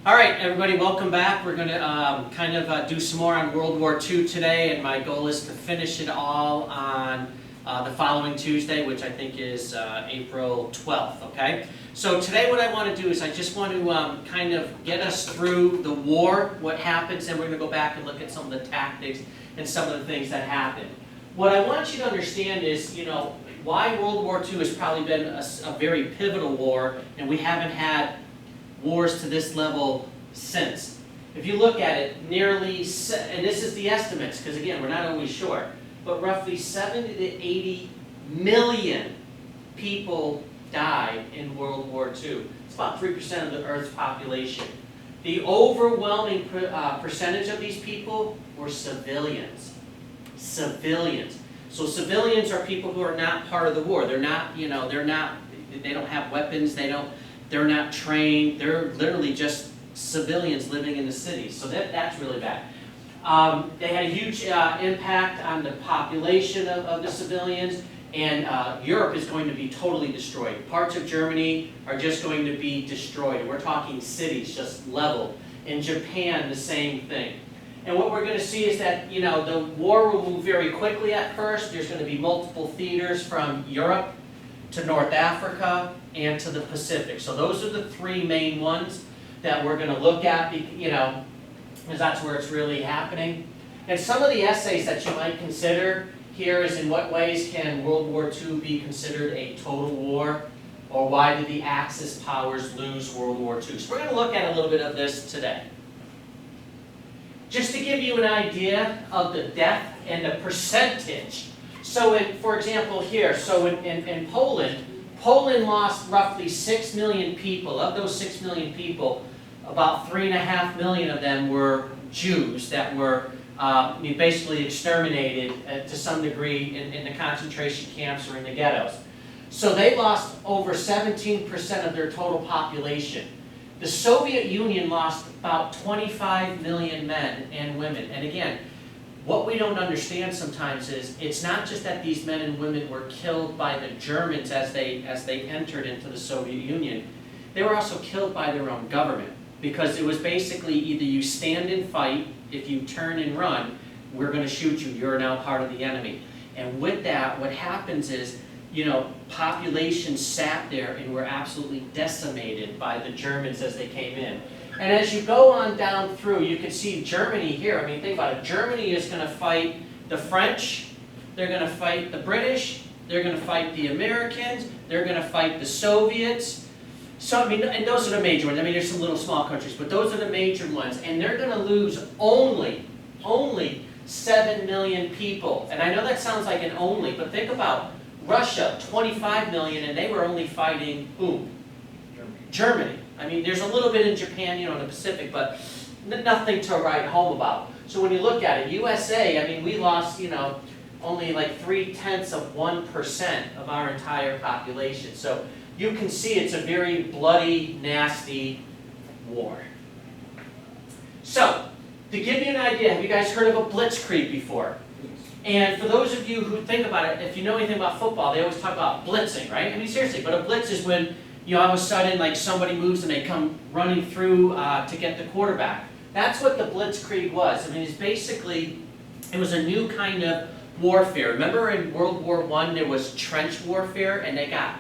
All right, everybody, welcome back. We're going to do some more on World War II today, and my goal is to finish it all on the following Tuesday, which I think is April 12th, okay? So today what I want to do is I just want to get us through the war, what happens, and we're going to go back and look at some of the tactics and some of the things that happened. What I want you to understand is, why World War II has probably been a very pivotal war, and we haven't had wars to this level since. If you look at it, nearly, and this is the estimates, because again, we're not always sure, but roughly 70 to 80 million people died in World War II. It's about 3% of the Earth's population. The overwhelming percentage of these people were civilians. Civilians. So civilians are people who are not part of the war. They're not, they don't have weapons, they're not trained, they're literally just civilians living in the cities. So that's really bad. They had a huge impact on the population of the civilians, and Europe is going to be totally destroyed. Parts of Germany are just going to be destroyed. We're talking cities just leveled. In Japan, the same thing. And what we're going to see is that, the war will move very quickly at first. There's going to be multiple theaters from Europe to North Africa and to the Pacific. So those are the three main ones that we're going to look at, because that's where it's really happening. And some of the essays that you might consider here is in what ways can World War II be considered a total war, or why did the Axis powers lose World War II? So we're going to look at a little bit of this today. Just to give you an idea of the death and the percentage. So for example here, so in Poland, Poland lost roughly 6 million people. Of those 6 million people, about 3.5 million of them were Jews that were basically exterminated to some degree in the concentration camps or in the ghettos. So they lost over 17% of their total population. The Soviet Union lost about 25 million men and women. And again, what we don't understand sometimes is it's not just that these men and women were killed by the Germans as they entered into the Soviet Union. They were also killed by their own government, because it was basically either you stand and fight, if you turn and run, we're going to shoot you, you're now part of the enemy. And with that, what happens is, populations sat there and were absolutely decimated by the Germans as they came in. And as you go on down through, you can see Germany here. I mean, think about it. Germany is going to fight the French, they're going to fight the British, they're going to fight the Americans, they're going to fight the Soviets. So, and those are the major ones. There's some little small countries, but those are the major ones. And they're going to lose only 7 million people. And I know that sounds like an only, but think about Russia, 25 million, and they were only fighting who? Germany. There's a little bit in Japan, in the Pacific, but nothing to write home about. So when you look at it, USA, we lost, only like 0.3% of our entire population. So you can see it's a very bloody, nasty war. So, to give you an idea, have you guys heard of a blitzkrieg before? And for those of you who think about it, if you know anything about football, they always talk about blitzing, right? Seriously, but a blitz is when, all of a sudden, somebody moves and they come running through to get the quarterback. That's what the blitzkrieg was. It's basically, it was a new kind of warfare. Remember in World War I, there was trench warfare, and they got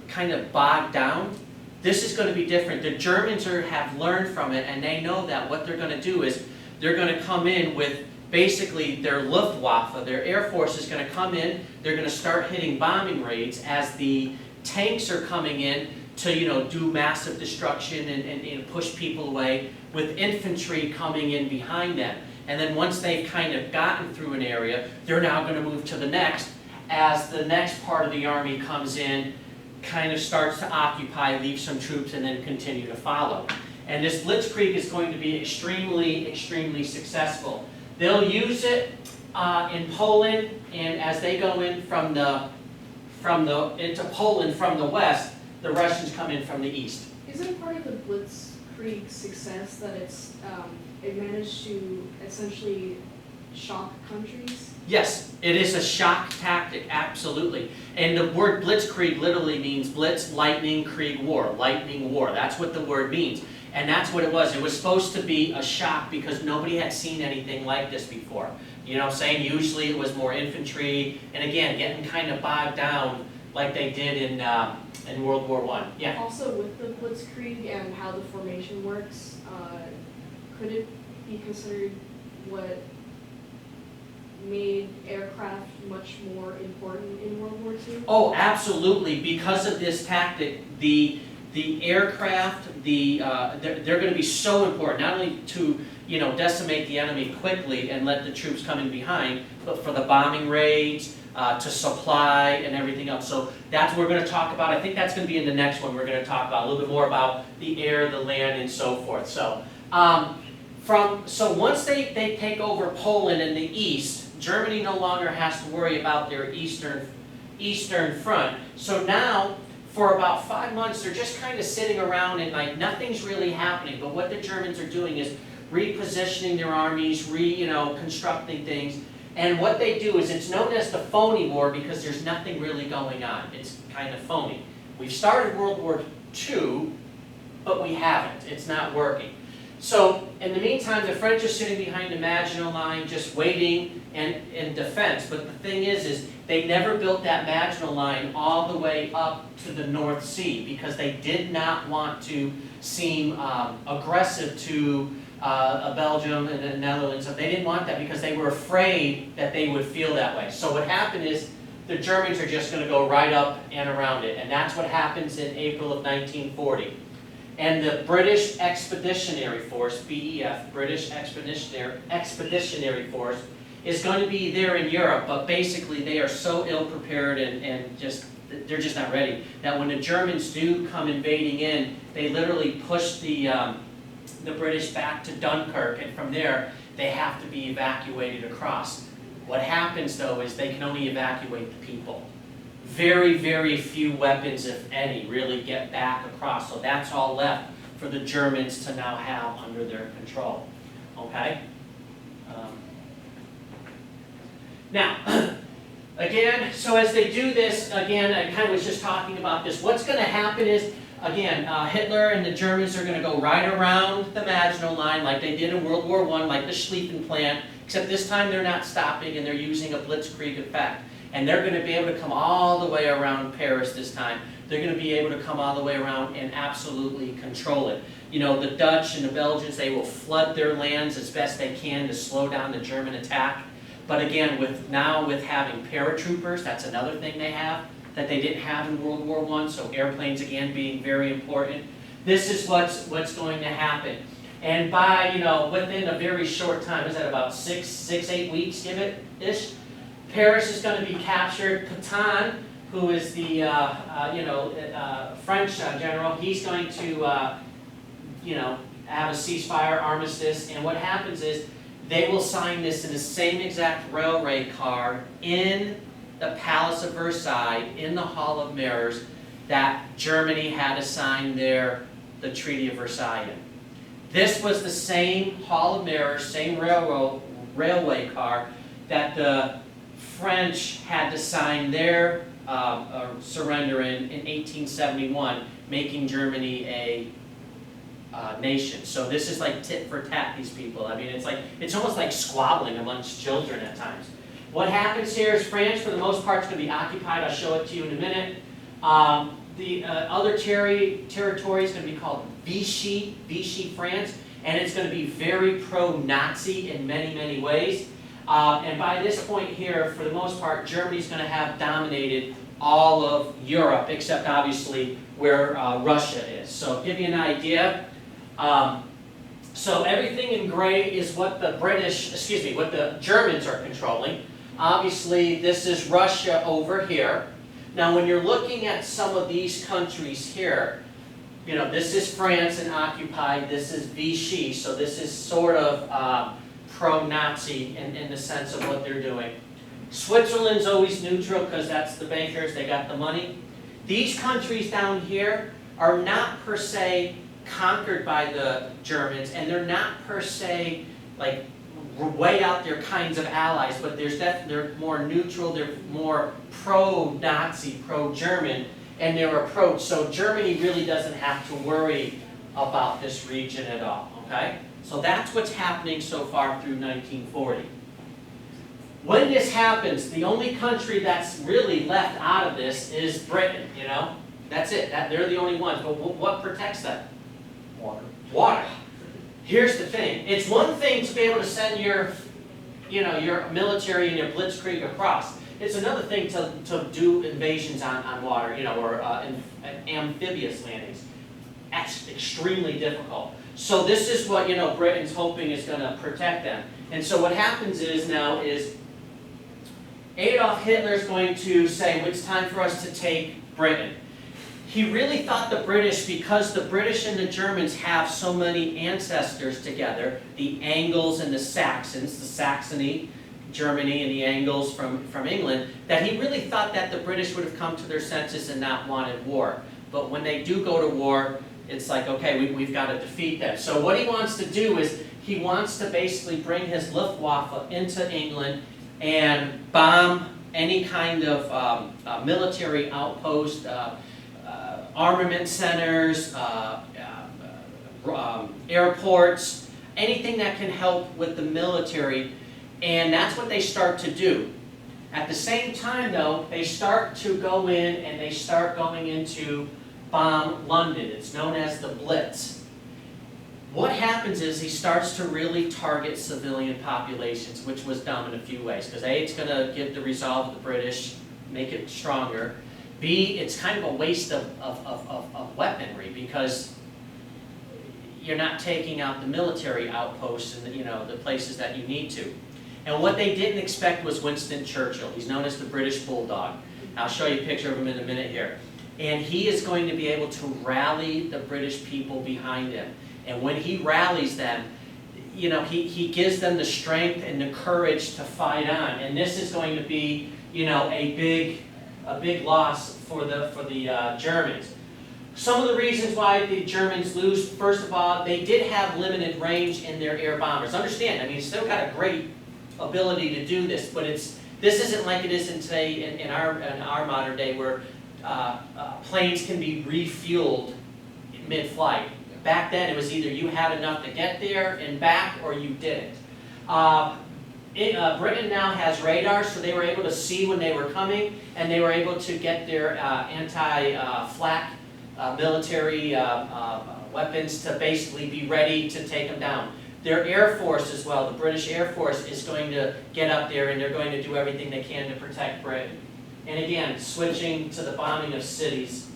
kind of bogged down? This is going to be different. The Germans have learned from it, and they know that what they're going to do is they're going to come in with basically their Luftwaffe, their Air Force is going to come in, they're going to start hitting bombing raids as the tanks are coming in to do massive destruction and push people away, with infantry coming in behind them. And then once they've kind of gotten through an area, they're now going to move to the next, as the next part of the army comes in, kind of starts to occupy, leave some troops, and then continue to follow. And this blitzkrieg is going to be extremely, extremely successful. They'll use it in Poland, and as they go in into Poland from the west, the Russians come in from the east. Isn't part of the blitzkrieg success that it managed to essentially shock countries? Yes, it is a shock tactic, absolutely. And the word blitzkrieg literally means blitz, lightning, krieg, war. Lightning war, that's what the word means. And that's what it was. It was supposed to be a shock because nobody had seen anything like this before. You know what I'm saying? Usually it was more infantry, and again, getting kind of bogged down like they did in World War I. Yeah? Also with the Blitzkrieg and how the formation works, could it be considered what made aircraft much more important in World War II? Oh, absolutely. Because of this tactic, the aircraft, they're going to be so important, not only to decimate the enemy quickly and let the troops come in behind, but for the bombing raids, to supply and everything else. So that's what we're going to talk about. I think that's going to be in the next one. We're going to talk about a little bit more about the air, the land, and so forth. So, so once they take over Poland in the east, Germany no longer has to worry about their eastern front. So now, for about 5 months, they're just kind of sitting around and like nothing's really happening. But what the Germans are doing is repositioning their armies, constructing things. And what they do is it's known as the phony war because there's nothing really going on. It's kind of phony. We've started World War II, but we haven't. It's not working. So in the meantime, the French are sitting behind the Maginot Line just waiting and in defense. But the thing is they never built that Maginot Line all the way up to the North Sea because they did not want to seem aggressive to Belgium and the Netherlands. So they didn't want that because they were afraid that they would feel that way. So what happened is the Germans are just going to go right up and around it. And that's what happens in April of 1940. And the British Expeditionary Force, BEF, British Expeditionary Force, is going to be there in Europe, but basically they are so ill-prepared and they're just not ready, that when the Germans do come invading in, they literally push the British back to Dunkirk, and from there, they have to be evacuated across. What happens, though, is they can only evacuate the people. Very, very few weapons, if any, really get back across. So that's all left for the Germans to now have under their control. Okay? Now, again, so as they do this, again, I kind of was just talking about this. What's going to happen is, again, Hitler and the Germans are going to go right around the Maginot Line like they did in World War I, like the Schlieffen Plant, except this time they're not stopping and they're using a blitzkrieg effect. And they're going to be able to come all the way around Paris this time. They're going to be able to come all the way around and absolutely control it. The Dutch and the Belgians, they will flood their lands as best they can to slow down the German attack. But again, with having paratroopers, that's another thing they have that they didn't have in World War I, so airplanes again being very important. This is what's going to happen. And by, within a very short time, is that about 8 weeks, give it-ish? Paris is going to be captured. Pétain, who is the French general, he's going to have a ceasefire, armistice, and what happens is they will sign this in the same exact railway car in the Palace of Versailles, in the Hall of Mirrors, that Germany had to sign the Treaty of Versailles in. This was the same Hall of Mirrors, same railway car that the French had to sign their surrender in 1871, making Germany a nation. So this is like tit for tat, these people. I mean, it's almost like squabbling amongst children at times. What happens here is France, for the most part, is going to be occupied. I'll show it to you in a minute. The other territory is going to be called Vichy France, and it's going to be very pro-Nazi in many, many ways. And by this point here, for the most part, Germany's going to have dominated all of Europe, except obviously where Russia is. So to give you an idea, so everything in gray is what what the Germans are controlling. Obviously, this is Russia over here. Now, when you're looking at some of these countries here, this is France and occupied, this is Vichy, so this is sort of pro-Nazi in the sense of what they're doing. Switzerland's always neutral because that's the bankers, they got the money. These countries down here are not per se conquered by the Germans, and they're not per se like way out there kinds of allies, but they're more neutral, they're more pro-Nazi, pro-German in their approach. So Germany really doesn't have to worry about this region at all, okay? So that's what's happening so far through 1940. When this happens, the only country that's really left out of this is Britain, you know? That's it. They're the only ones. But what protects them? Water. Water. Here's the thing. It's one thing to be able to send your military and your blitzkrieg across. It's another thing to do invasions on water, or amphibious landings. That's extremely difficult. So this is what, Britain's hoping is going to protect them. And so what happens is Adolf Hitler is going to say, well, it's time for us to take Britain. He really thought the British, because the British and the Germans have so many ancestors together, the Angles and the Saxons, the Saxony, Germany, and the Angles from England, that he really thought that the British would have come to their senses and not wanted war. But when they do go to war, it's like, okay, we've got to defeat them. So what he wants to do is he wants to basically bring his Luftwaffe into England and bomb any kind of military outpost, armament centers, airports, anything that can help with the military, and that's what they start to do. At the same time, though, they start to go in and they start going into bomb London. It's known as the Blitz. What happens is he starts to really target civilian populations, which was dumb in a few ways, because A, it's going to give the resolve of the British, make it stronger. B, it's kind of a waste of weaponry, because you're not taking out the military outposts and the places that you need to. And what they didn't expect was Winston Churchill. He's known as the British Bulldog. I'll show you a picture of him in a minute here. And he is going to be able to rally the British people behind him. And when he rallies them, he gives them the strength and the courage to fight on. And this is going to be, a big loss for the Germans. Some of the reasons why the Germans lose, first of all, they did have limited range in their air bombers. Understand, still got a great ability to do this, but this isn't like it is in today in our modern day, where planes can be refueled mid-flight. Back then, it was either you had enough to get there and back, or you didn't. Britain now has radar, so they were able to see when they were coming, and they were able to get their anti-flak military weapons to basically be ready to take them down. Their Air Force as well, the British Air Force, is going to get up there, and they're going to do everything they can to protect Britain. And again, switching to the bombing of cities.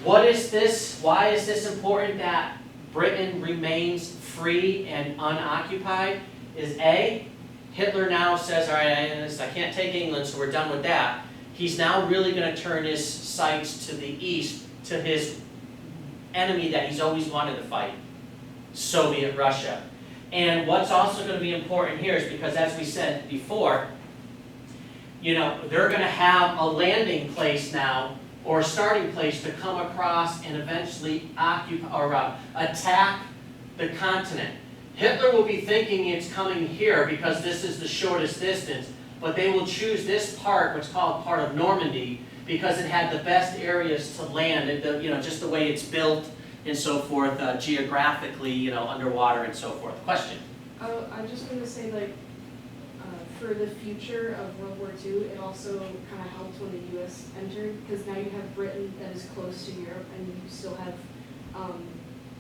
What is this? Why is this important that Britain remains free and unoccupied? Is A, Hitler now says, all right, I can't take England, so we're done with that. He's now really going to turn his sights to the east, to his enemy that he's always wanted to fight, Soviet Russia. And what's also going to be important here is because, as we said before, they're going to have a landing place now, or a starting place to come across and eventually occupy or attack the continent. Hitler will be thinking it's coming here because this is the shortest distance, but they will choose this part, what's called part of Normandy, because it had the best areas to land, just the way it's built and so forth, geographically, underwater and so forth. Question? I just wanted to say, for the future of World War II, it also kind of helped when the U.S. entered, because now you have Britain that is close to Europe, and you still have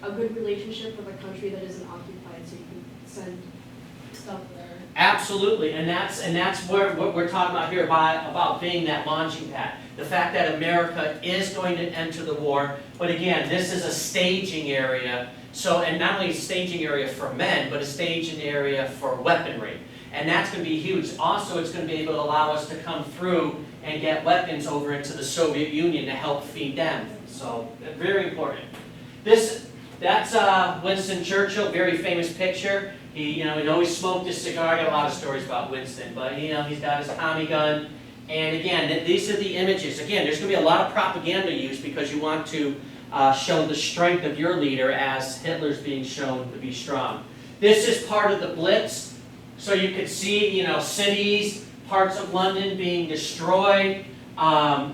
a good relationship with a country that isn't occupied, so you can send stuff there. Absolutely, and that's what we're talking about here about being that launching pad. The fact that America is going to enter the war, but again, this is a staging area. So, and not only a staging area for men, but a staging area for weaponry. And that's going to be huge. Also, it's going to be able to allow us to come through and get weapons over into the Soviet Union to help feed them. So, very important. That's Winston Churchill, very famous picture. He always smoked his cigar. I got a lot of stories about Winston, but he's got his Tommy gun. And again, these are the images. Again, there's going to be a lot of propaganda used because you want to show the strength of your leader as Hitler's being shown to be strong. This is part of the Blitz. So you could see, cities, parts of London being destroyed.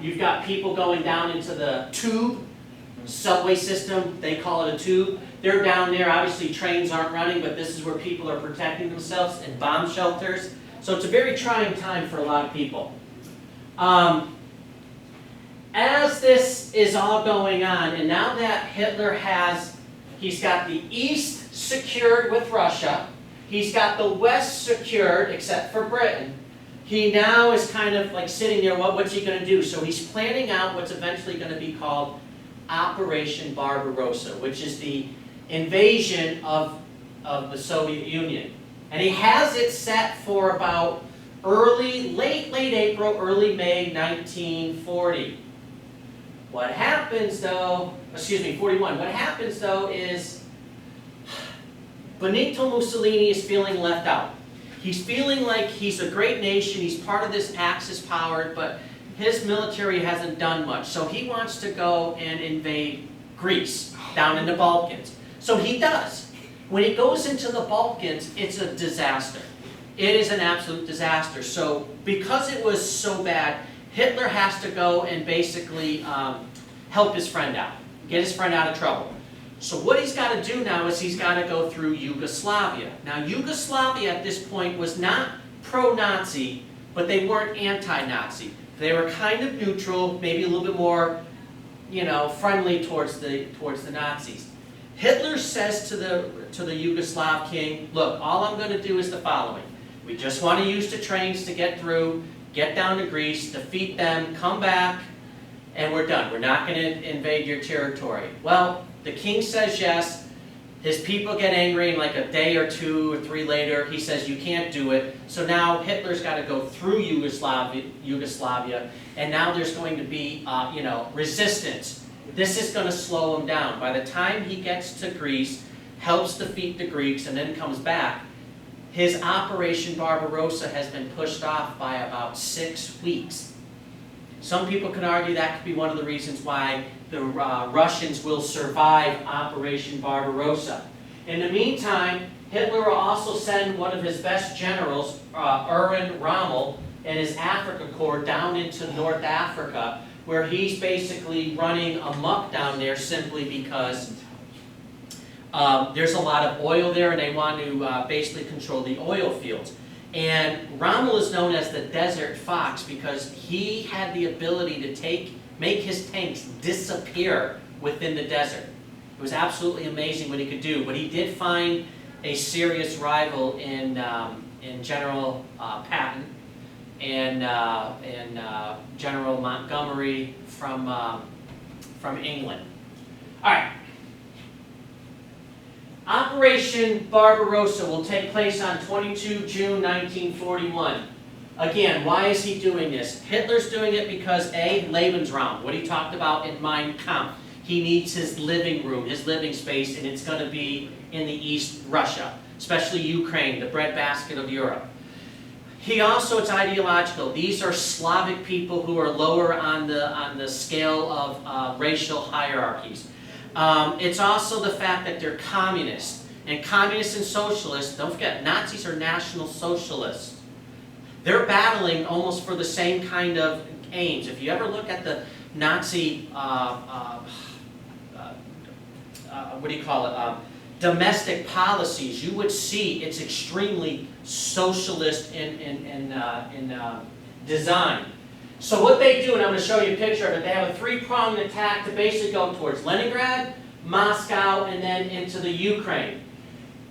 You've got people going down into the tube, subway system, they call it a tube. They're down there, obviously trains aren't running, but this is where people are protecting themselves in bomb shelters. So it's a very trying time for a lot of people. As this is all going on, and now that Hitler he's got the East secured with Russia, he's got the West secured, except for Britain, he now is kind of like sitting there, what's he going to do? So he's planning out what's eventually going to be called Operation Barbarossa, which is the invasion of the Soviet Union. And he has it set for about late April, early May 1940. What happens though, 41, what happens though is Benito Mussolini is feeling left out. He's feeling like he's a great nation, he's part of this Axis power, but his military hasn't done much. So he wants to go and invade Greece, down in the Balkans. So he does. When he goes into the Balkans, it's a disaster. It is an absolute disaster. So because it was so bad, Hitler has to go and basically help his friend out, get his friend out of trouble. So what he's got to do now is he's got to go through Yugoslavia. Now Yugoslavia at this point was not pro-Nazi, but they weren't anti-Nazi. They were kind of neutral, maybe a little bit more, friendly towards the Nazis. Hitler says to the Yugoslav king, look, all I'm going to do is the following. We just want to use the trains to get through, get down to Greece, defeat them, come back, and we're done. We're not going to invade your territory. Well, the king says yes. His people get angry, and like a day or 2 or 3 later, he says, you can't do it. So now Hitler's got to go through Yugoslavia, and now there's going to be, resistance. This is going to slow him down. By the time he gets to Greece, helps defeat the Greeks, and then comes back, his Operation Barbarossa has been pushed off by about 6 weeks. Some people can argue that could be one of the reasons why the Russians will survive Operation Barbarossa. In the meantime, Hitler will also send one of his best generals, Erwin Rommel, and his Africa Corps down into North Africa, where he's basically running amok down there simply because there's a lot of oil there and they want to basically control the oil fields. And Rommel is known as the Desert Fox because he had the ability to make his tanks disappear within the desert. It was absolutely amazing what he could do, but he did find a serious rival in General Patton and General Montgomery from England. All right. Operation Barbarossa will take place on 22 June 1941. Again, why is he doing this? Hitler's doing it because A, Lebensraum, what he talked about in Mein Kampf. He needs his living room, his living space, and it's going to be in the East Russia, especially Ukraine, the breadbasket of Europe. He also, it's ideological. These are Slavic people who are lower on the scale of racial hierarchies. It's also the fact that they're communists. And communists and socialists, don't forget, Nazis are National Socialists. They're battling almost for the same kind of aims. If you ever look at the Nazi, domestic policies, you would see it's extremely socialist in design. So what they do, and I'm going to show you a picture of it, they have a 3-pronged attack to basically go towards Leningrad, Moscow, and then into the Ukraine.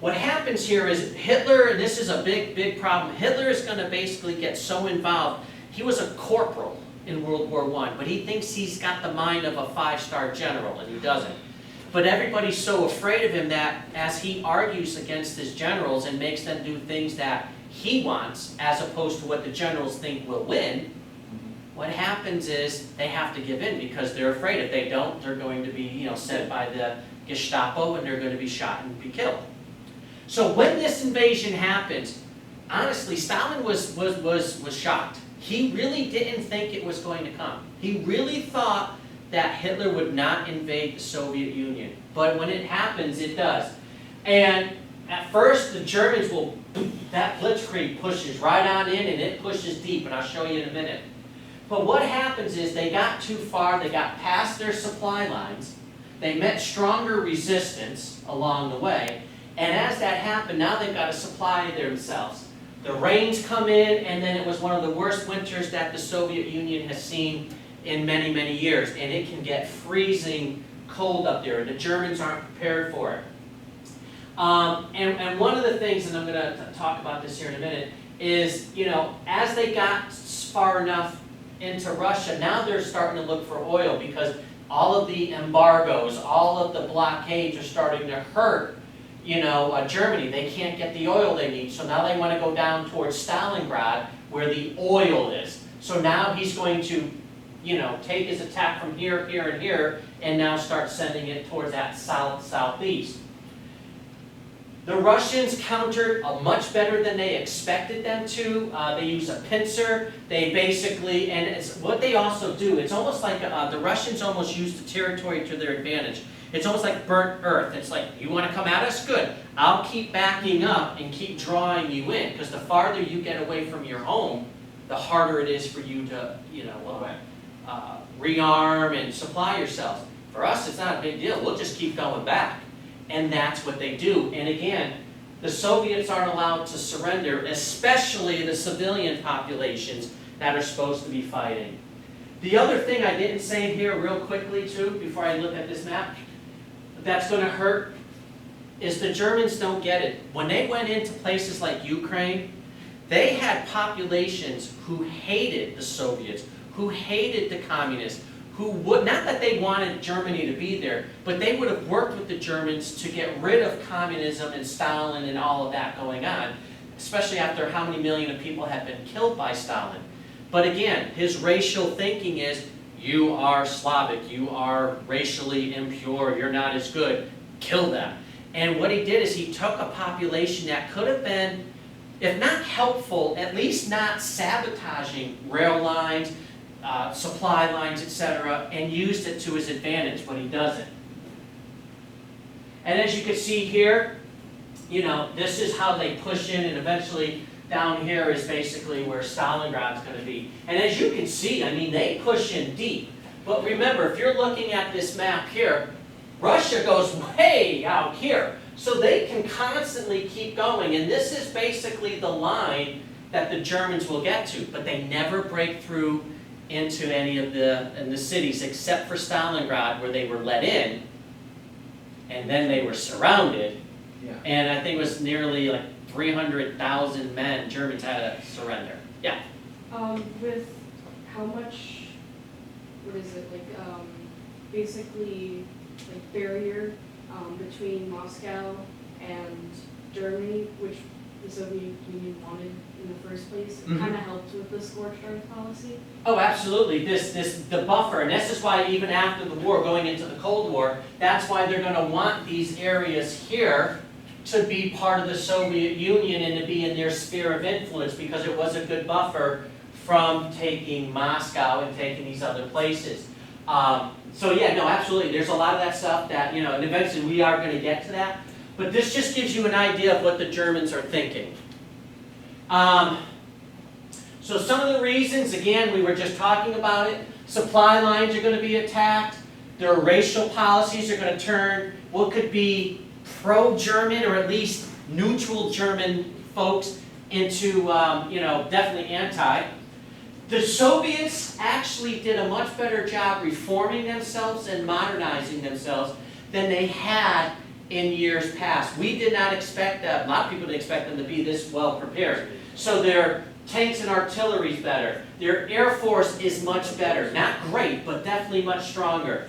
What happens here is Hitler, and this is a big problem, Hitler is going to basically get so involved. He was a corporal in World War I, but he thinks he's got the mind of a 5-star general, and he doesn't. But everybody's so afraid of him that as he argues against his generals and makes them do things that he wants, as opposed to what the generals think will win, what happens is they have to give in because they're afraid. If they don't, they're going to be, sent by the Gestapo and they're going to be shot and be killed. So when this invasion happens, honestly, Stalin was shocked. He really didn't think it was going to come. He really thought that Hitler would not invade the Soviet Union. But when it happens, it does. And at first, the Germans will, that blitzkrieg pushes right on in and it pushes deep, and I'll show you in a minute. But what happens is they got too far, they got past their supply lines, They met stronger resistance along the way, and as that happened, now they've got to supply themselves. The rains come in, and then it was one of the worst winters that the Soviet Union has seen in many, many years, and it can get freezing cold up there, and the Germans aren't prepared for it. And one of the things, and I'm going to talk about this here in a minute, is, you know, as they got far enough into Russia, now they're starting to look for oil because all of the embargoes, all of the blockades are starting to hurt, you know, Germany. They can't get the oil they need, so now they want to go down towards Stalingrad where the oil is. So now he's going to, you know, take his attack from here, here, and here, and now start sending it towards that southeast. The Russians countered much better than they expected them to. They use a pincer. They basically, and it's, what they also do, it's almost like the Russians almost use the territory to their advantage. It's almost like burnt earth. It's like, you want to come at us? Good. I'll keep backing up and keep drawing you in, because the farther you get away from your home, the harder it is for you to, you know, rearm and supply yourselves. For us, it's not a big deal. We'll just keep going back. And that's what they do. And again, the Soviets aren't allowed to surrender, especially the civilian populations that are supposed to be fighting. The other thing I didn't say here real quickly too, before I look at this map, that's going to hurt, is the Germans don't get it. When they went into places like Ukraine, they had populations who hated the Soviets, who hated the communists, who would, not that they wanted Germany to be there, but they would have worked with the Germans to get rid of communism and Stalin and all of that going on, especially after how many million of people had been killed by Stalin. But again, his racial thinking is, you are Slavic, you are racially impure, you're not as good, kill them. And what he did is he took a population that could have been, if not helpful, at least not sabotaging rail lines, supply lines, etc., and used it to his advantage, but he doesn't. And as you can see here, you know, this is how they push in, and eventually down here is basically where Stalingrad's going to be. And as you can see, I mean, they push in deep. But remember, if you're looking at this map here, Russia goes way out here. So they can constantly keep going, and this is basically the line that the Germans will get to, but they never break through into any of the cities except for Stalingrad, where they were let in, and then they were surrounded. Yeah. And I think it was nearly like 300,000 men Germans had to surrender. Yeah. With how much, what is it, like, basically, like, barrier between Moscow and Germany, which the Soviet Union wanted in the first place, it kind of helped with the scorched earth policy. Oh, absolutely. The buffer, and this is why even after the war, going into the Cold War, that's why they're going to want these areas here to be part of the Soviet Union and to be in their sphere of influence, because it was a good buffer from taking Moscow and taking these other places. So yeah, no, absolutely. There's a lot of that stuff that, you know, and eventually we are going to get to that. But this just gives you an idea of what the Germans are thinking. So some of the reasons, again, we were just talking about it. Supply lines are going to be attacked. Their racial policies are going to turn what could be pro-German or at least neutral German folks into, you know, definitely anti. The Soviets actually did a much better job reforming themselves and modernizing themselves than they had in years past. We did not expect that. A lot of people didn't expect them to be this well prepared. So their tanks and artillery is better. Their Air Force is much better. Not great, but definitely much stronger.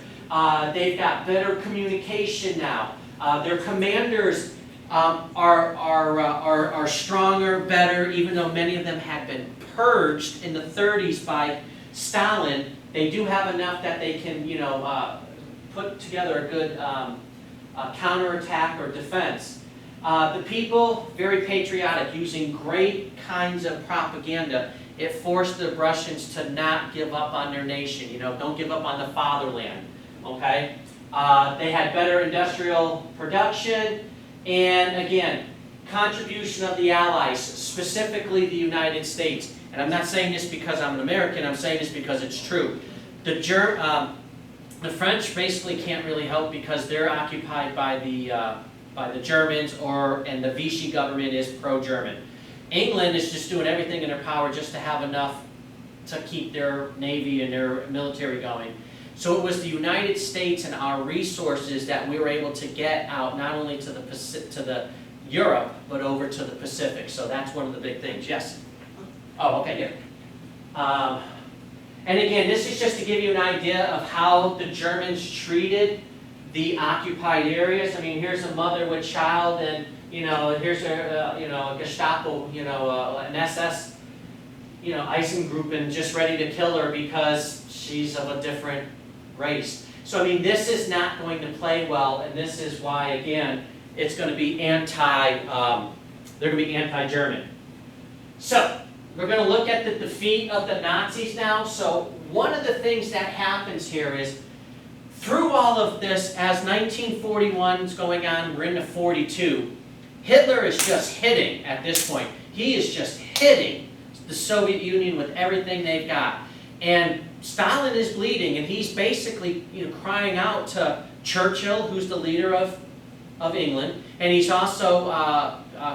They've got better communication now. Their commanders are stronger, better, even though many of them had been purged in the 30s by Stalin. They do have enough that they can, you know, put together a good counterattack or defense. The people, very patriotic, using great kinds of propaganda. It forced the Russians to not give up on their nation. You know, don't give up on the fatherland. Okay? They had better industrial production, and again, contribution of the Allies, specifically the United States. And I'm not saying this because I'm an American, I'm saying this because it's true. The The French basically can't really help because they're occupied by the Germans, and the Vichy government is pro-German. England is just doing everything in their power just to have enough to keep their navy and their military going. So it was the United States and our resources that we were able to get out not only to the Europe, but over to the Pacific. So that's one of the big things. Yes? Oh, okay, yeah. And again, this is just to give you an idea of how the Germans treated the occupied areas. I mean, here's a mother with child, and here's a Gestapo, an SS, Eisengruppen just ready to kill her because she's of a different race. So I mean, this is not going to play well, and this is why, again, it's going to be they're going to be anti-German. So we're going to look at the defeat of the Nazis now. So one of the things that happens here is, through all of this, as 1941 is going on, we're into 42, Hitler is just hitting at this point. He is just hitting the Soviet Union with everything they've got. And Stalin is bleeding, and he's basically crying out to Churchill, who's the leader of England, and he's also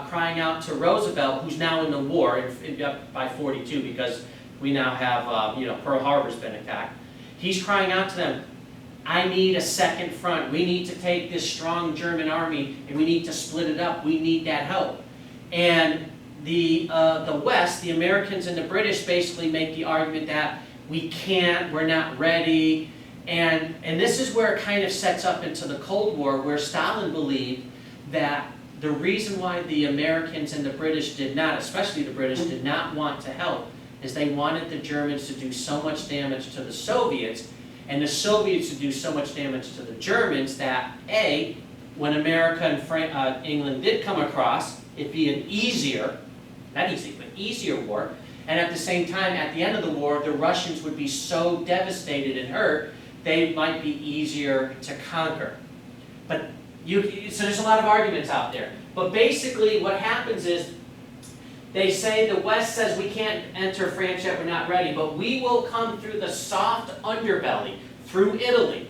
crying out to Roosevelt, who's now in the war by 42, because we now have Pearl Harbor's been attacked. He's crying out to them, I need a second front. We need to take this strong German army and we need to split it up. We need that help. And the West, the Americans and the British, basically make the argument that we can't, we're not ready. And this is where it kind of sets up into the Cold War, where Stalin believed that the reason why the Americans and the British did not, especially the British, did not want to help is they wanted the Germans to do so much damage to the Soviets, and the Soviets to do so much damage to the Germans that, A, when America and England did come across, it'd be an easier, not easy, but easier war, and at the same time, at the end of the war, the Russians would be so devastated and hurt, they might be easier to conquer. But so there's a lot of arguments out there. But basically what happens is, they say the West says we can't enter France yet, we're not ready, but we will come through the soft underbelly, through Italy.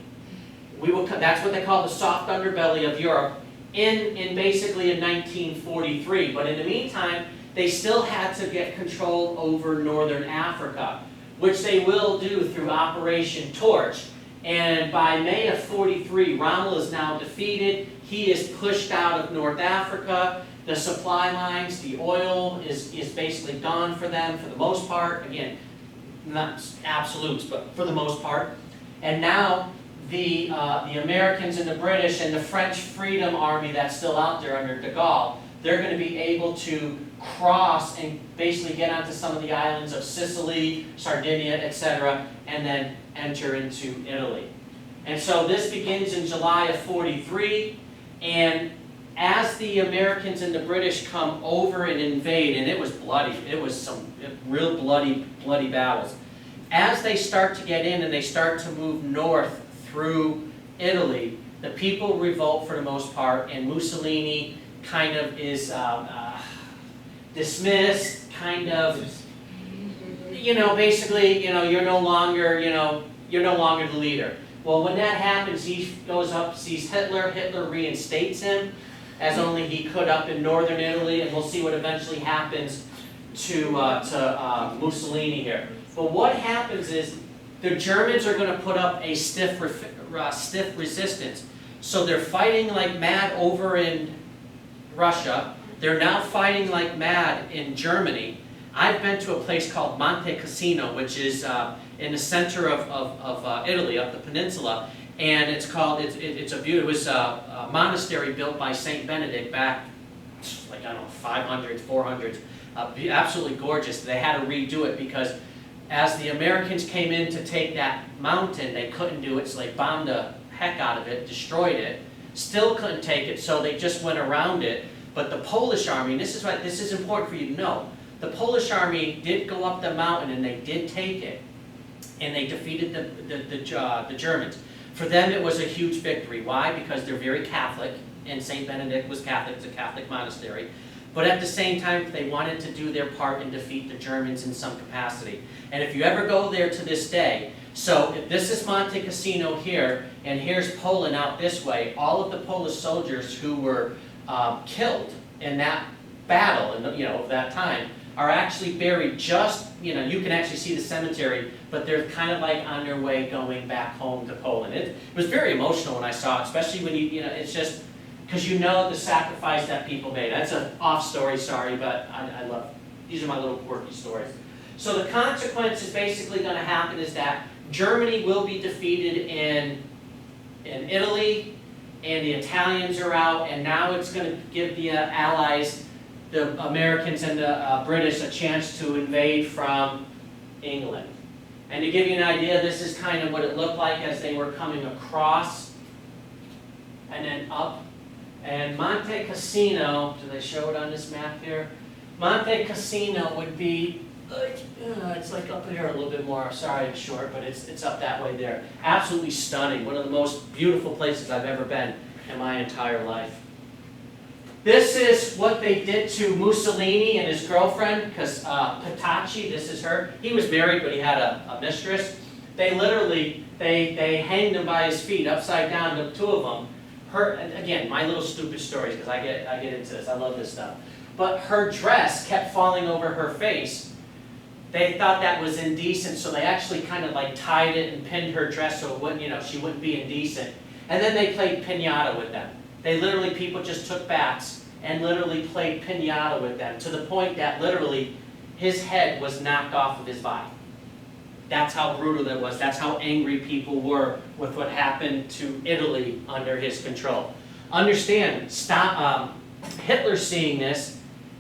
That's what they call the soft underbelly of Europe, in basically in 1943. But in the meantime, they still had to get control over northern Africa, which they will do through Operation Torch. And by May of 43, Rommel is now defeated. He is pushed out of North Africa. The supply lines, the oil is basically gone for them for the most part. Again, not absolutes, but for the most part. And now the Americans and the British and the French Freedom Army that's still out there under de Gaulle, they're going to be able to cross and basically get onto some of the islands of Sicily, Sardinia, etc., and then enter into Italy. And so this begins in July of 43, and as the Americans and the British come over and invade, and it was bloody, it was some real bloody battles. As they start to get in and they start to move north through Italy, the people revolt for the most part, and Mussolini kind of is dismissed, kind of, basically, you're no longer the leader. Well, when that happens, he goes up, sees Hitler, Hitler reinstates him, as only he could up in northern Italy, and we'll see what eventually happens to Mussolini here. But what happens is the Germans are going to put up a stiff resistance. So they're fighting like mad over in Russia. They're now fighting like mad in Germany. I've been to a place called Monte Cassino, which is in the center of Italy, up the peninsula. And it's called, it was a monastery built by Saint Benedict back, like, I don't know, 500s, 400s. Absolutely gorgeous. They had to redo it because as the Americans came in to take that mountain, they couldn't do it, so they bombed the heck out of it, destroyed it, still couldn't take it, so they just went around it. But the Polish army, and this is important for you to know, the Polish army did go up the mountain and they did take it, and they defeated the Germans. For them, it was a huge victory. Why? Because they're very Catholic, and St. Benedict was Catholic. It's a Catholic monastery. But at the same time, they wanted to do their part and defeat the Germans in some capacity. And if you ever go there to this day, So if this is Monte Cassino here, and here's Poland out this way, all of the Polish soldiers who were killed in that battle, and of that time, are actually buried just, you can actually see the cemetery, but they're kind of like on their way going back home to Poland. It was very emotional when I saw it, especially when it's just, because the sacrifice that people made. That's an off story, sorry, but I love, these are my little quirky stories. So the consequence is basically going to happen is that Germany will be defeated in Italy, and the Italians are out, and now it's going to give the Allies, the Americans and the British, a chance to invade from England. And to give you an idea, this is kind of what it looked like as they were coming across and then up. And Monte Cassino, do they show it on this map here? Monte Cassino would be like, it's like up here a little bit more. Sorry, it's short, but it's up that way there. Absolutely stunning. One of the most beautiful places I've ever been in my entire life. This is what they did to Mussolini and his girlfriend, because Petacci, this is her. He was married, but he had a mistress. They literally, they hanged him by his feet, upside down, the two of them. Again, my little stupid stories, because I get into this. I love this stuff. But her dress kept falling over her face. They thought that was indecent, so they actually kind of like tied it and pinned her dress so it wouldn't, she wouldn't be indecent. And then they played piñata with them. They literally, people just took bats and literally played piñata with them, to the point that literally his head was knocked off of his body. That's how brutal that was. That's how angry people were with what happened to Italy under his control. Understand, Hitler seeing this,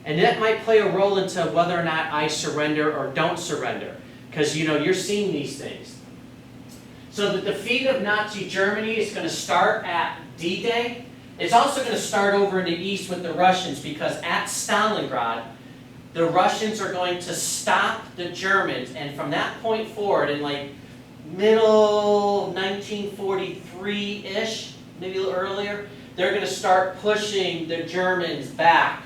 and that might play a role into whether or not I surrender or don't surrender, because you're seeing these things. So the defeat of Nazi Germany is going to start at D-Day. It's also going to start over in the east with the Russians, because at Stalingrad, the Russians are going to stop the Germans, and from that point forward, in like middle 1943-ish, maybe a little earlier, they're going to start pushing the Germans back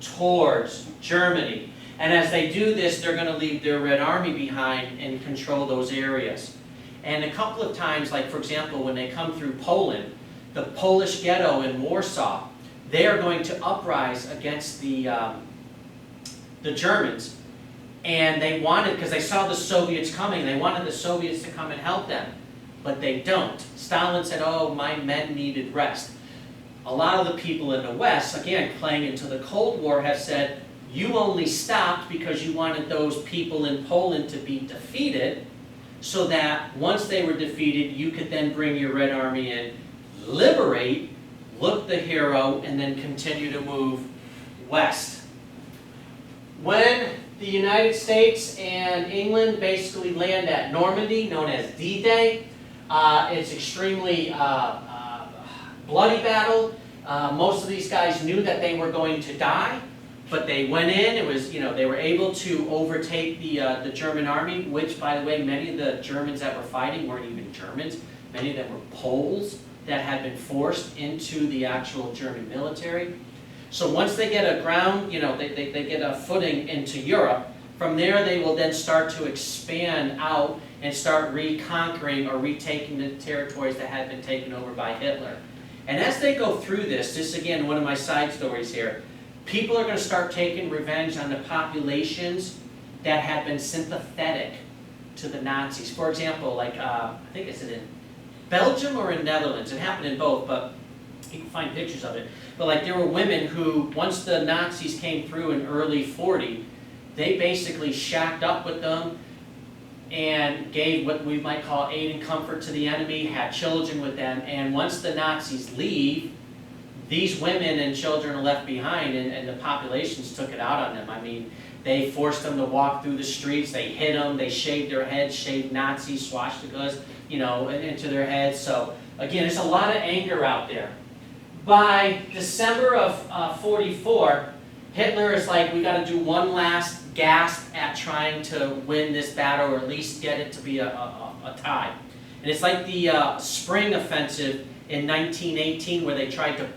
towards Germany. And as they do this, they're going to leave their Red Army behind and control those areas. And a couple of times, like for example, when they come through Poland, the Polish ghetto in Warsaw, they are going to uprise against the Germans. And they wanted, because they saw the Soviets coming, they wanted the Soviets to come and help them. But they don't. Stalin said, oh, my men needed rest. A lot of the people in the West, again, playing into the Cold War, have said, you only stopped because you wanted those people in Poland to be defeated, so that once they were defeated, you could then bring your Red Army in, liberate, look the hero, and then continue to move west. When the United States and England basically land at Normandy, known as D-Day, it's extremely bloody battle. Most of these guys knew that they were going to die, but they went in. It was, they were able to overtake the German army, which, by the way, many of the Germans that were fighting weren't even Germans. Many of them were Poles that had been forced into the actual German military. So once they get a ground, they get a footing into Europe, from there they will then start to expand out and start reconquering or retaking the territories that had been taken over by Hitler. And as they go through this is again one of my side stories here, people are going to start taking revenge on the populations that had been sympathetic to the Nazis. For example, like, I think it's in Belgium or in Netherlands, it happened in both, but you can find pictures of it. But like there were women who, once the Nazis came through in early 40, they basically shacked up with them and gave what we might call aid and comfort to the enemy, had children with them, and once the Nazis leave, these women and children are left behind, and the populations took it out on them. I mean, they forced them to walk through the streets, they hit them, they shaved their heads, shaved Nazi swastikas, into their heads. So again, there's a lot of anger out there. By December of 44, Hitler is like, we got to do one last gasp at trying to win this battle, or at least get it to be a tie. And it's like the spring offensive in 1918, where they tried to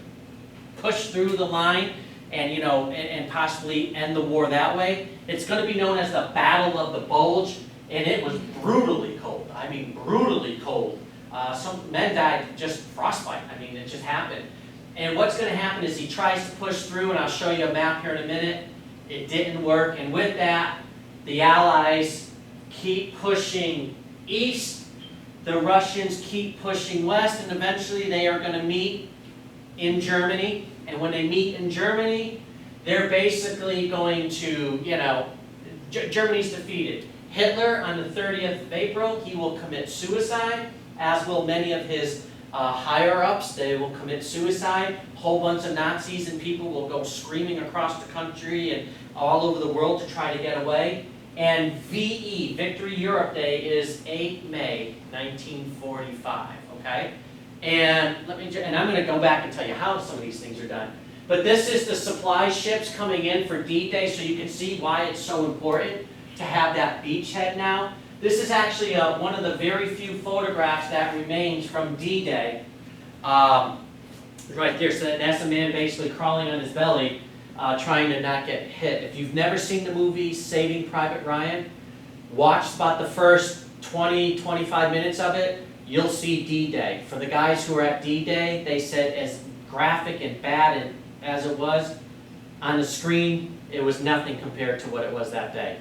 push through the line and and possibly end the war that way. It's going to be known as the Battle of the Bulge, and it was brutally cold. I mean, brutally cold. Some men died just frostbite. I mean, it just happened. And what's going to happen is he tries to push through, and I'll show you a map here in a minute. It didn't work, and with that, the Allies keep pushing east. The Russians keep pushing west, and eventually they are going to meet in Germany. And when they meet in Germany, they're basically going to, Germany's defeated. Hitler, on the 30th of April, he will commit suicide, as will many of his higher-ups. They will commit suicide. A whole bunch of Nazis and people will go screaming across the country and all over the world to try to get away. And VE, Victory Europe Day, is 8 May 1945, okay? And I'm going to go back and tell you how some of these things are done. But this is the supply ships coming in for D-Day, so you can see why it's so important to have that beachhead now. This is actually one of the very few photographs that remains from D-Day. Right there, so that's a man basically crawling on his belly, trying to not get hit. If you've never seen the movie Saving Private Ryan, watch about the first 20, 25 minutes of it. You'll see D-Day. For the guys who were at D-Day, they said as graphic and bad as it was on the screen, it was nothing compared to what it was that day.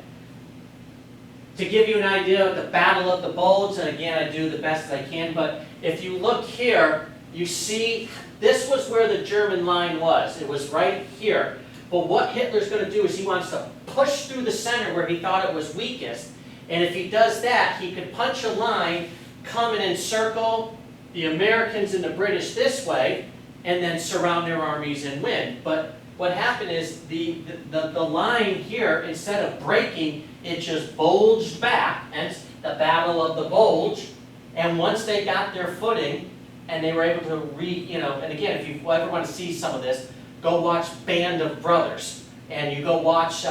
To give you an idea of the Battle of the Bulge, and again, I do the best as I can, but if you look here, you see this was where the German line was. It was right here. But what Hitler's going to do is he wants to push through the center where he thought it was weakest, and if he does that, he could punch a line, come and encircle the Americans and the British this way, and then surround their armies and win. But what happened is the line here, instead of breaking, it just bulged back, hence the Battle of the Bulge. And once they got their footing, and they were able to and again, if you ever want to see some of this, go watch Band of Brothers. And you go watch,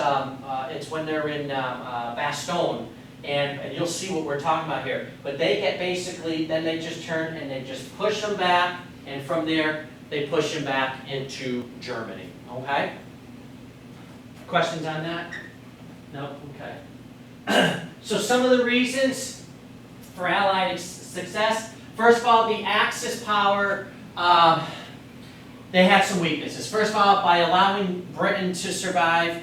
it's when they're in Bastogne, and you'll see what we're talking about here. But they get basically, then they just turn and they just push them back, and from there, they push them back into Germany. Okay? Questions on that? No? Okay. So some of the reasons for Allied success. First of all, the Axis power, they had some weaknesses. First of all, by allowing Britain to survive,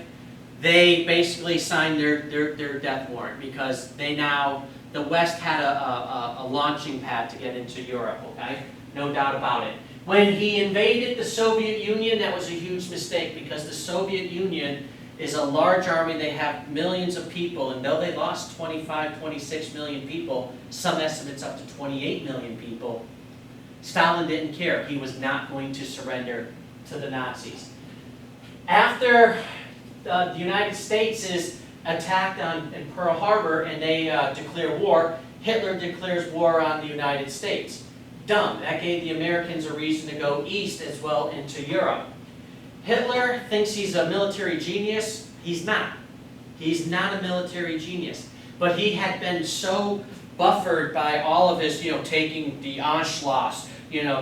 they basically signed their death warrant because the West had a launching pad to get into Europe, okay? No doubt about it. When he invaded the Soviet Union, that was a huge mistake because the Soviet Union is a large army. They have millions of people, and though they lost 25, 26 million people, some estimates up to 28 million people, Stalin didn't care. He was not going to surrender to the Nazis. After the United States is attacked in Pearl Harbor and they declare war, Hitler declares war on the United States. Dumb. That gave the Americans a reason to go east as well into Europe. Hitler thinks he's a military genius. He's not. He's not a military genius. But he had been so buffered by all of his, taking the Anschluss,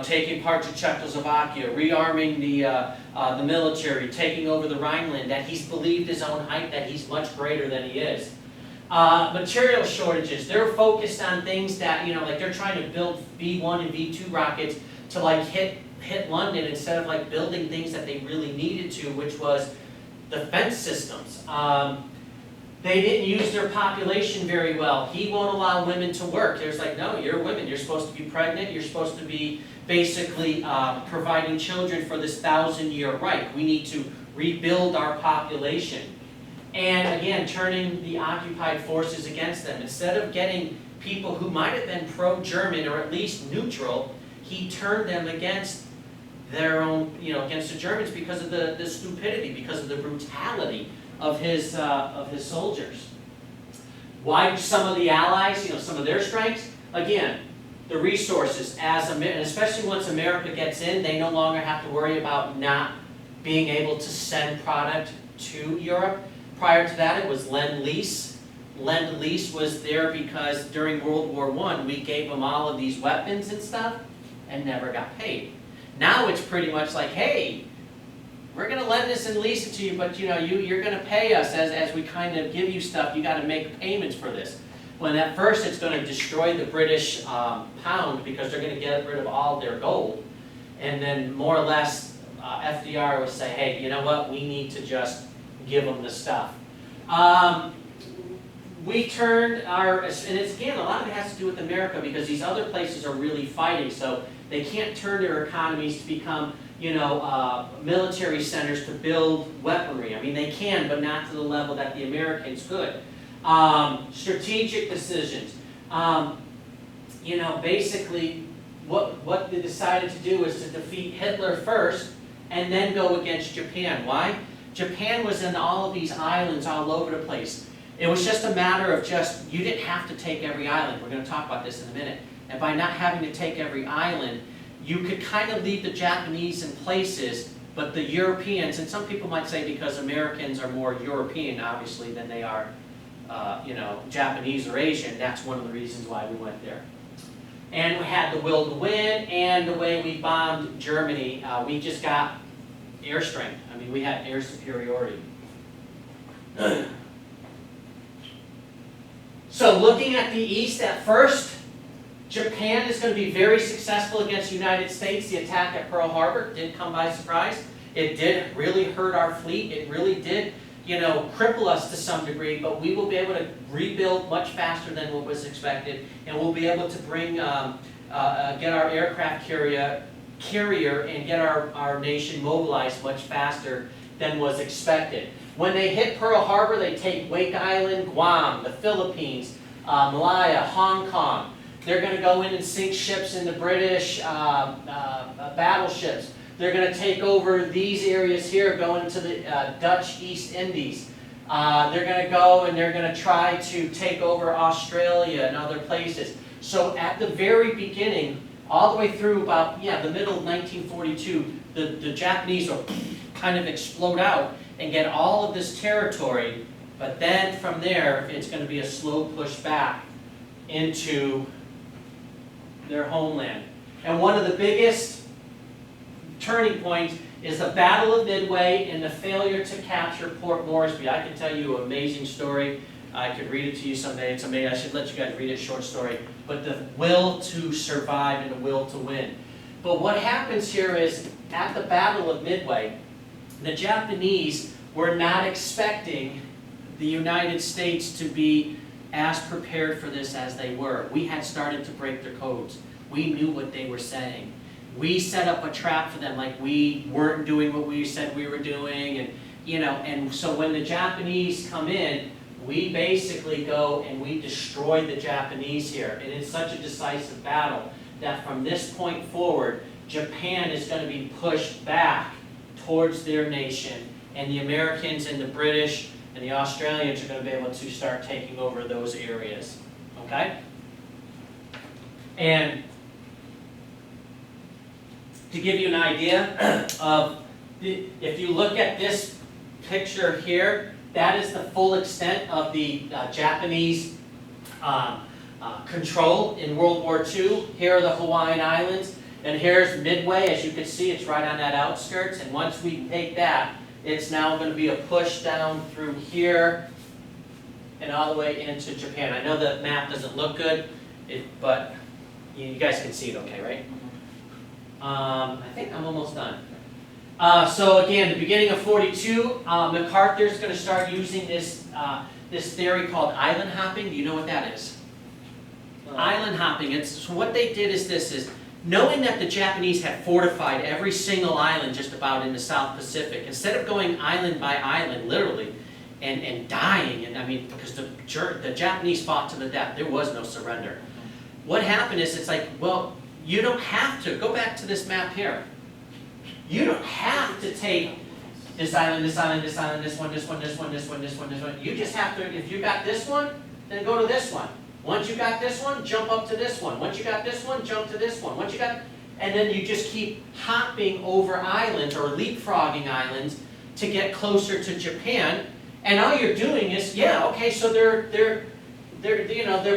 taking parts of Czechoslovakia, rearming the military, taking over the Rhineland, that he's believed his own hype that he's much greater than he is. Material shortages. They're focused on things that, like they're trying to build V1 and V2 rockets to hit London instead of building things that they really needed to, which was defense systems. They didn't use their population very well. He won't allow women to work. There's no, you're women. You're supposed to be pregnant. You're supposed to be basically providing children for this 1,000-year Reich. We need to rebuild our population. And again, turning the occupied forces against them. Instead of getting people who might have been pro-German or at least neutral, he turned them against their own, against the Germans because of the stupidity, because of the brutality of his soldiers. Why some of the Allies, some of their strengths? Again, the resources, and especially once America gets in, they no longer have to worry about not being able to send product to Europe. Prior to that, it was Lend-Lease. Lend-Lease was there because during World War I, we gave them all of these weapons and stuff and never got paid. Now it's pretty much like, hey, we're going to lend this and lease it to you, but you're going to pay us as we kind of give you stuff. You got to make payments for this. When at first it's going to destroy the British pound because they're going to get rid of all their gold. And then more or less FDR would say, hey, you know what, we need to just give them the stuff. We turned our, and it's again, a lot of it has to do with America because these other places are really fighting, so they can't turn their economies to become, you know, military centers to build weaponry. I mean, they can, but not to the level that the Americans could. Strategic decisions. You know, basically, what they decided to do is to defeat Hitler first and then go against Japan. Why? Japan was in all of these islands all over the place. It was just a matter of you didn't have to take every island. We're going to talk about this in a minute. And by not having to take every island, you could kind of leave the Japanese in places, but the Europeans, and some people might say because Americans are more European, obviously, than they are, you know, Japanese or Asian, that's one of the reasons why we went there. And we had the will to win, and the way we bombed Germany, we just got air strength. I mean, we had air superiority. So looking at the East at first, Japan is going to be very successful against the United States. The attack at Pearl Harbor didn't come by surprise. It did really hurt our fleet. It really did, you know, cripple us to some degree, but we will be able to rebuild much faster than what was expected, and we'll be able to bring, get our aircraft carrier and get our nation mobilized much faster than was expected. When they hit Pearl Harbor, they take Wake Island, Guam, the Philippines, Malaya, Hong Kong. They're going to go in and sink ships in the British battleships. They're going to take over these areas here, go into the Dutch East Indies. They're going to go and they're going to try to take over Australia and other places. So at the very beginning, all the way through about, the middle of 1942, the Japanese will kind of explode out and get all of this territory, but then from there, it's going to be a slow push back into their homeland. And one of the biggest turning points is the Battle of Midway and the failure to capture Port Moresby. I can tell you an amazing story. I could read it to you someday. It's amazing. I should let you guys read it, short story. But the will to survive and the will to win. But what happens here is, at the Battle of Midway, the Japanese were not expecting the United States to be as prepared for this as they were. We had started to break their codes. We knew what they were saying. We set up a trap for them, like we weren't doing what we said we were doing, and and so when the Japanese come in, we basically go and we destroy the Japanese here. And it's such a decisive battle that from this point forward, Japan is going to be pushed back towards their nation, and the Americans and the British and the Australians are going to be able to start taking over those areas. Okay? And to give you an idea of, if you look at this picture here, that is the full extent of the Japanese control in World War II. Here are the Hawaiian Islands, and here's Midway. As you can see, it's right on that outskirts, and once we take that, it's now going to be a push down through here and all the way into Japan. I know the map doesn't look good, but you guys can see it okay, right? I think I'm almost done. So again, the beginning of 42, MacArthur's going to start using this theory called island hopping. Do you know what that is? Island hopping. So what they did is knowing that the Japanese had fortified every single island just about in the South Pacific, instead of going island by island, literally, and dying, and I mean, because the Japanese fought to the death, there was no surrender. What happened is, it's like, well, you don't have to. Go back to this map here. You don't have to take this island, this island, this island, this one, this one, this one, this one, this one, this one. You just have to, if you got this one, then go to this one. Once you got this one, jump up to this one. Once you got this one, jump to this one. Once you got, and then you just keep hopping over islands or leapfrogging islands to get closer to Japan. And all you're doing is, okay, so they're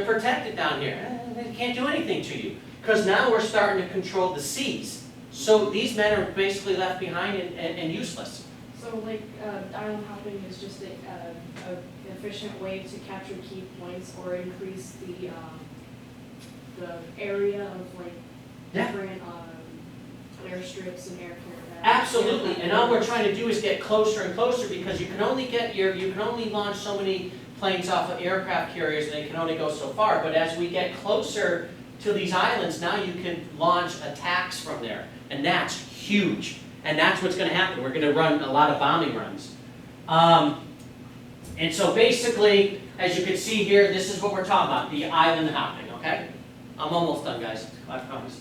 protected down here. They can't do anything to you because now we're starting to control the seas. So these men are basically left behind and useless. So So like, island hopping is just a efficient way to capture key points or increase the area of like Yeah. different, airstrips and Absolutely, and all we're trying to do is get closer and closer, because you can only launch so many planes off of aircraft carriers, and they can only go so far. But as we get closer to these islands, now you can launch attacks from there, and that's huge. And that's what's going to happen. We're going to run a lot of bombing runs. And so basically, as you can see here, this is what we're talking about, the island hopping, okay? I'm almost done, guys, I promise.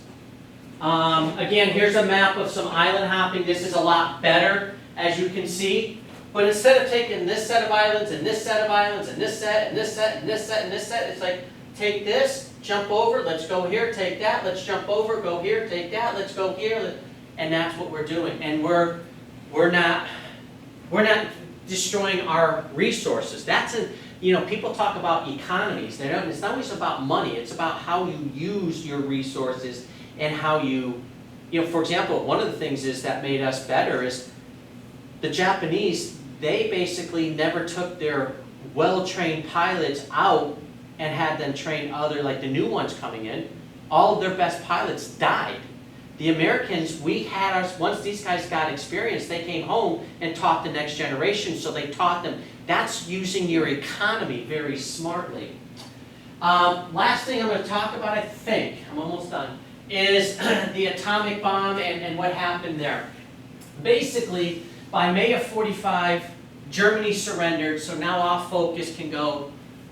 Again, here's a map of some island hopping. This is a lot better, as you can see. But instead of taking this set of islands, and this set of islands, and this set, and this set, and this set, and this set, it's like, take this, jump over, let's go here, take that, let's jump over, go here, take that, let's go here. And that's what we're doing. And we're not destroying our resources. People talk about economies. It's not always about money. It's about how you use your resources and how for example, one of the things that made us better is the Japanese, they basically never took their well-trained pilots out and had them train like the new ones coming in. All of their best pilots died. The Americans, once these guys got experience, they came home and taught the next generation, so they taught them. That's using your economy very smartly. Last thing I'm going to talk about, I think, I'm almost done, is the atomic bomb and what happened there. Basically, by May of '45, Germany surrendered, so now all focus can go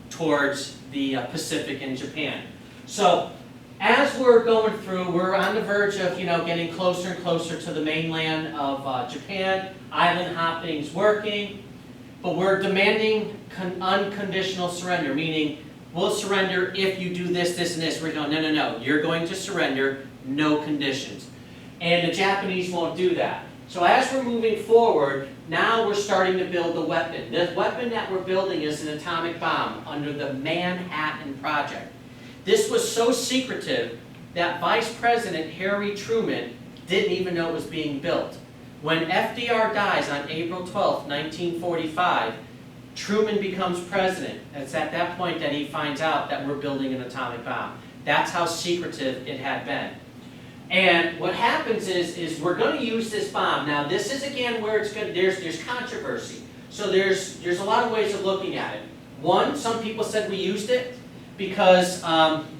towards the Pacific and Japan. So, as we're going through, we're on the verge of getting closer and closer to the mainland of Japan. Island hopping's working, but we're demanding unconditional surrender, meaning we'll surrender if you do this, this, and this. We're going, no, you're going to surrender, no conditions. And the Japanese won't do that. So as we're moving forward, now we're starting to build the weapon. The weapon that we're building is an atomic bomb under the Manhattan Project. This was so secretive that Vice President Harry Truman didn't even know it was being built. When FDR dies on April 12, 1945, Truman becomes president. It's at that point that he finds out that we're building an atomic bomb. That's how secretive it had been. And what happens is we're going to use this bomb. Now this is again where it's good. There's controversy. So there's a lot of ways of looking at it. One, some people said we used it because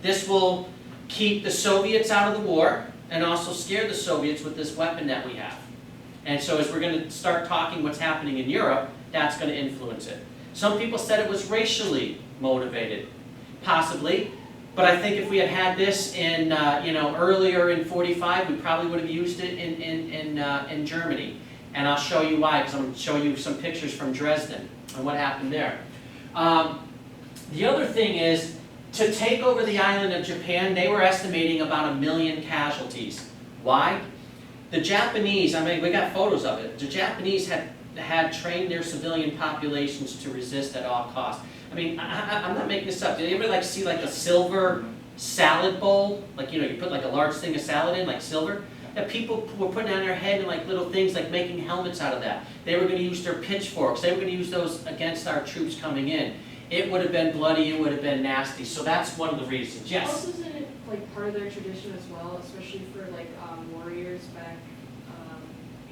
this will keep the Soviets out of the war and also scare the Soviets with this weapon that we have. And so as we're going to start talking what's happening in Europe, that's going to influence it. Some people said it was racially motivated, possibly. But I think if we had had this in earlier in '45, we probably would have used it in Germany. And I'll show you why, because I'm going to show you some pictures from Dresden and what happened there. The other thing is, to take over the island of Japan, they were estimating about 1 million casualties. Why? The Japanese, we got photos of it. The Japanese had trained their civilian populations to resist at all costs. I'm not making this up. Did you ever see a silver salad bowl? You put a large thing of salad in, silver? That people were putting on their head and little things making helmets out of that. They were going to use their pitchforks. They were going to use those against our troops coming in. It would have been bloody, it would have been nasty. So that's one of the reasons. Yes? Also, isn't it part of their tradition as well, especially for warriors back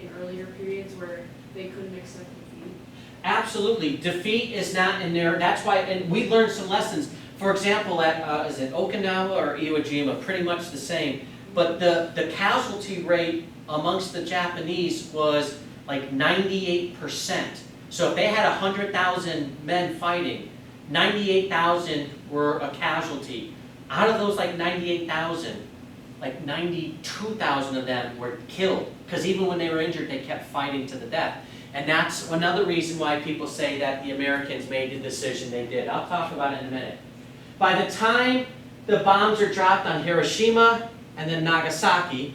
in earlier periods where they couldn't accept defeat? Absolutely. Defeat is not in there. That's why, and we learned some lessons. For example, at is it Okinawa or Iwo Jima, pretty much the same. But the casualty rate amongst the Japanese was 98%. So if they had 100,000 men fighting, 98,000 were a casualty. Out of those 98,000, 92,000 of them were killed. Because even when they were injured, they kept fighting to the death. And that's another reason why people say that the Americans made the decision they did. I'll talk about it in a minute. By the time the bombs are dropped on Hiroshima and then Nagasaki,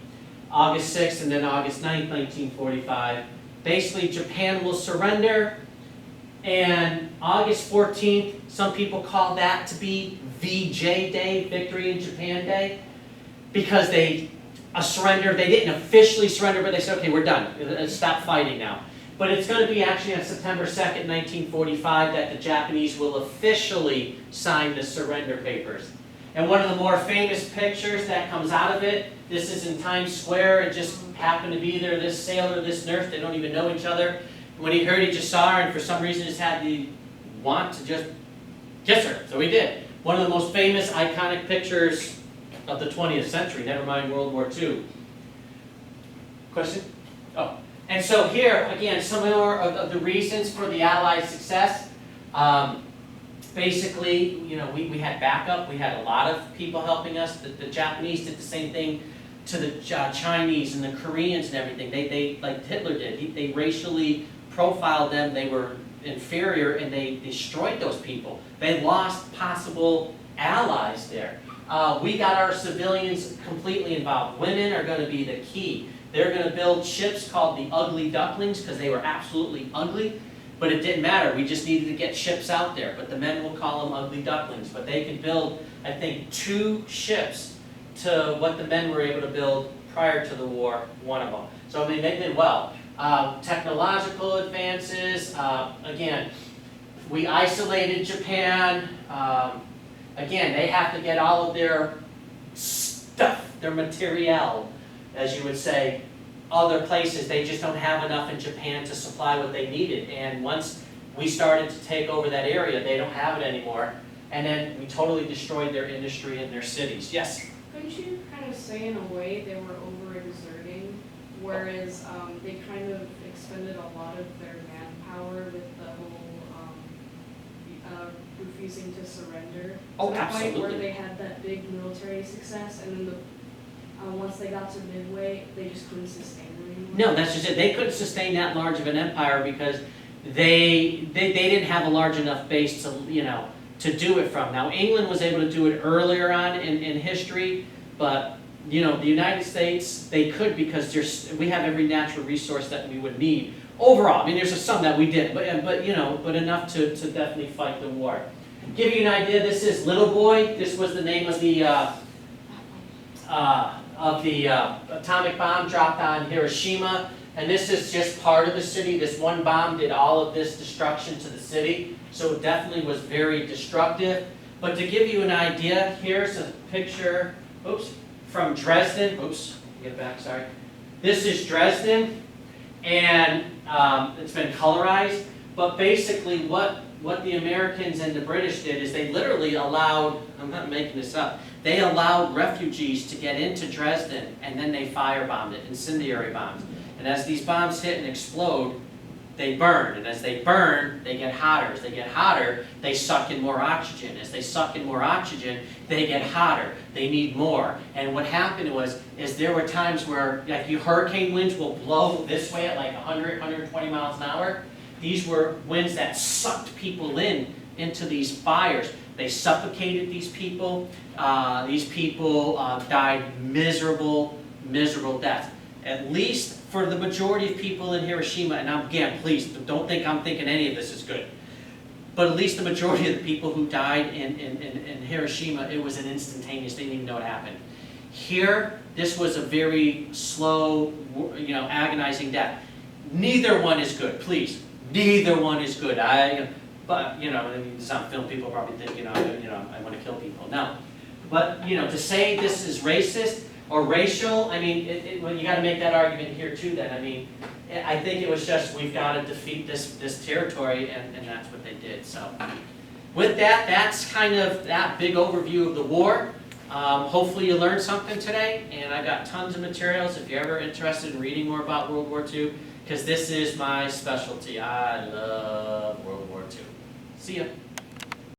August 6th and then August 9th, 1945, basically Japan will surrender. And August 14th, some people call that to be VJ Day, Victory in Japan Day, because they surrendered. They didn't officially surrender, but they said, okay, we're done. Stop fighting now. But it's going to be actually on September 2nd, 1945, that the Japanese will officially sign the surrender papers. And one of the more famous pictures that comes out of it, this is in Times Square. It just happened to be there, this sailor, this nurse, they don't even know each other. When he heard, he just saw her, and for some reason just had the want to just kiss her. So he did. One of the most famous, iconic pictures of the 20th century, never mind World War II. Question? Oh. And so here, again, some more of the reasons for the Allied success. Basically, you know, we had backup. We had a lot of people helping us. The Japanese did the same thing to the Chinese and the Koreans and everything. They like Hitler did. They racially profiled them. They were inferior, and they destroyed those people. They lost possible allies there. We got our civilians completely involved. Women are going to be the key. They're going to build ships called the Ugly Ducklings because they were absolutely ugly. But it didn't matter. We just needed to get ships out there. But the men will call them Ugly Ducklings. But they could build, I think, 2 ships to what the men were able to build prior to the war, one of them. So, I mean, they did well. Technological advances. Again, we isolated Japan. Again, they have to get all of their stuff, their materiel, as you would say, other places. They just don't have enough in Japan to supply what they needed. And once we started to take over that area, they don't have it anymore. And then we totally destroyed their industry and their cities. Yes? Couldn't you kind of say in a way they were overexerting, whereas they kind of expended a lot of their manpower with the whole refusing to surrender? Oh, to the point absolutely. where they had that big military success, and then once they got to Midway, they just couldn't sustain it anymore? No, that's just it. They couldn't sustain that large of an empire because they didn't have a large enough base to, you know, to do it from. Now, England was able to do it earlier on in history, but, you know, the United States, they could because we have every natural resource that we would need. Overall, I mean, there's some that we didn't, but you know, but enough to definitely fight the war. Give you an idea, this is Little Boy. This was the name of the atomic bomb dropped on Hiroshima, and this is just part of the city. This one bomb did all of this destruction to the city, so it definitely was very destructive. But to give you an idea, here's a picture, from Dresden. Get it back, sorry. This is Dresden, and it's been colorized, but basically what the Americans and the British did is they literally allowed, I'm not making this up, they allowed refugees to get into Dresden, and then they firebombed it, incendiary bombs. And as these bombs hit and explode, they burn. And as they burn, they get hotter. As they get hotter, they suck in more oxygen. As they suck in more oxygen, they get hotter. They need more. And what happened is there were times where, like, hurricane winds will blow this way at like 100, 120 miles an hour. These were winds that sucked people into these fires. They suffocated these people. These people died miserable deaths. At least for the majority of people in Hiroshima, and again, please don't think I'm thinking any of this is good, but at least the majority of the people who died in Hiroshima, it was an instantaneous, they didn't even know what happened. Here, this was a very slow, you know, agonizing death. Neither one is good, please. Neither one is good. But, you know, I mean, some film people probably think, you know, I want to kill people. No. But, you know, to say this is racist or racial, I mean, well, you got to make that argument here too then. I mean, I think it was just, we've got to defeat this territory, and that's what they did. So, with that, that's kind of that big overview of the war. Hopefully you learned something today, and I got tons of materials if you're ever interested in reading more about World War II, because this is my specialty. I love World War II. See ya.